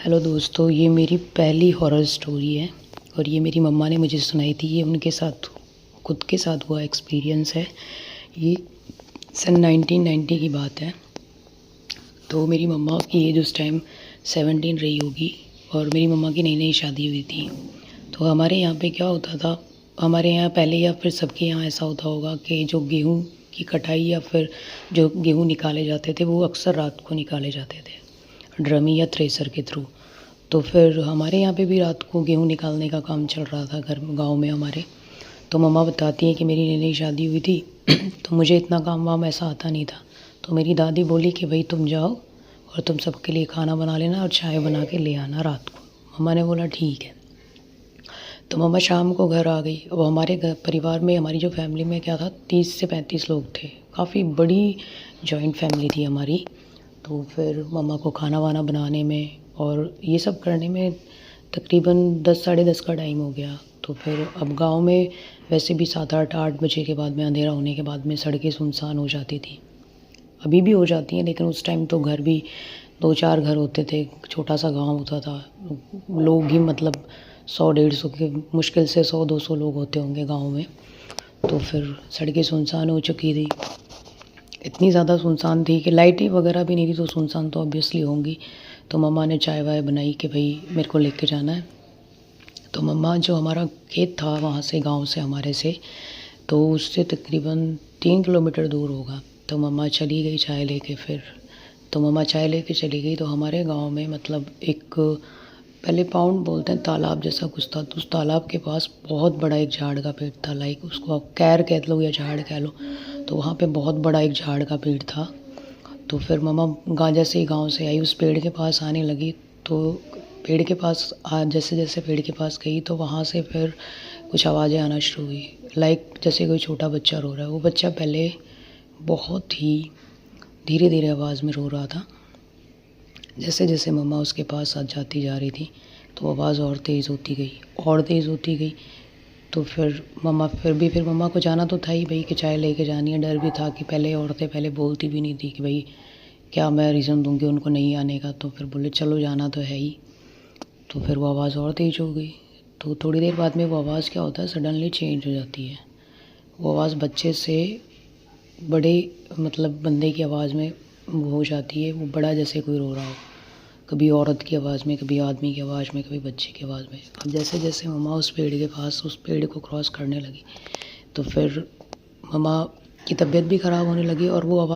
Hello दोस्तों, ये मेरी पहली हॉरर स्टोरी है और ये मेरी मम्मा ने मुझे सुनाई थी। ये उनके साथ खुद के साथ हुआ एक्सपीरियंस है। ये सन 1990 की बात है। तो मेरी मम्मा की एज उस टाइम 17 रही होगी और मेरी मम्मा की नई नई शादी हुई थी। तो हमारे यहाँ पे क्या होता था, हमारे यहाँ पहले या फिर सबके यहाँ ऐसा होता होगा कि जो गेहूँ की कटाई या फिर जो गेहूँ निकाले जाते थे वो अक्सर रात को निकाले जाते थे, ड्रमी या थ्रेसर के थ्रू। तो फिर हमारे यहाँ पे भी रात को गेहूँ निकालने का काम चल रहा था घर गाँव में हमारे। तो मम्मा बताती हैं कि मेरी नई नई शादी हुई थी तो मुझे इतना काम वाम ऐसा आता नहीं था। तो मेरी दादी बोली कि भाई तुम जाओ और तुम सबके लिए खाना बना लेना और चाय बना के ले आना रात को। मम्मा ने बोला ठीक है। तो मम्मा शाम को घर आ गई। अब हमारे घर परिवार में, हमारी जो फैमिली में क्या था, 30 से 35 लोग थे। काफ़ी बड़ी जॉइंट फैमिली थी हमारी। तो फिर मम्मा को खाना वाना बनाने में और ये सब करने में तकरीबन 10 साढ़े 10 का टाइम हो गया। तो फिर अब गांव में वैसे भी 7 8 बजे के बाद में, अंधेरा होने के बाद में सड़कें सुनसान हो जाती थी। अभी भी हो जाती हैं, लेकिन उस टाइम तो घर भी 2 4 घर होते थे। छोटा सा गांव होता था। लोग ही मतलब 100 150 के, मुश्किल से 100 200 लोग होते होंगे गांव में। तो फिर सड़कें सुनसान हो चुकी थी। इतनी ज़्यादा सुनसान थी कि लाइटें वगैरह भी नहीं थी, तो सुनसान तो ऑब्वियसली होंगी। तो मम्मा ने चाय वाय बनाई कि भाई मेरे को लेके जाना है। तो मम्मा, जो हमारा खेत था वहाँ से, गांव से, हमारे से, तो उससे तकरीबन 3 किलोमीटर दूर होगा। तो मम्मा चली गई चाय लेके। फिर तो मम्मा चाय लेके चली गई। तो हमारे गांव में मतलब एक, पहले पाउंड बोलते हैं, तालाब जैसा कुछ था। तो उस तालाब के पास बहुत बड़ा एक झाड़ का पेड़ था। लाइक उसको आप कैर कह लो या झाड़ कह लो। तो वहाँ पे बहुत बड़ा एक झाड़ का पेड़ था। तो फिर मम्मा जैसे ही गांव से आई, उस पेड़ के पास आने लगी। तो पेड़ के पास जैसे जैसे पेड़ के पास गई तो वहाँ से फिर कुछ आवाज़ें आना शुरू हुई। लाइक जैसे कोई छोटा बच्चा रो रहा है। वो बच्चा पहले बहुत ही धीरे धीरे आवाज़ में रो रहा था। जैसे जैसे मम्मा उसके पास साथ जाती जा रही थी तो आवाज़ और तेज़ होती गई, और तेज़ होती गई। तो फिर मम्मा को जाना तो था ही भाई, कि चाय लेके जानी है। डर भी था कि पहले औरतें पहले बोलती भी नहीं थी कि भाई क्या मैं रीज़न दूँगी उनको नहीं आने का। तो फिर बोले चलो जाना तो है ही। तो फिर वो आवाज़ और तेज़ हो गई। तो थोड़ी देर बाद में वो आवाज़ क्या होता है, सडनली चेंज हो जाती है। वो आवाज़ बच्चे से बड़े, मतलब बंदे की आवाज़ में हो जाती है। वो बड़ा, जैसे कोई रो रहा हो, कभी औरत की आवाज़ में, कभी आदमी की आवाज़ में, कभी बच्चे की आवाज़ में। अब जैसे जैसे मम्मा उस पेड़ के पास, उस पेड़ को क्रॉस करने लगी, तो फिर मम्मा की तबीयत भी ख़राब होने लगी और वो आवाज़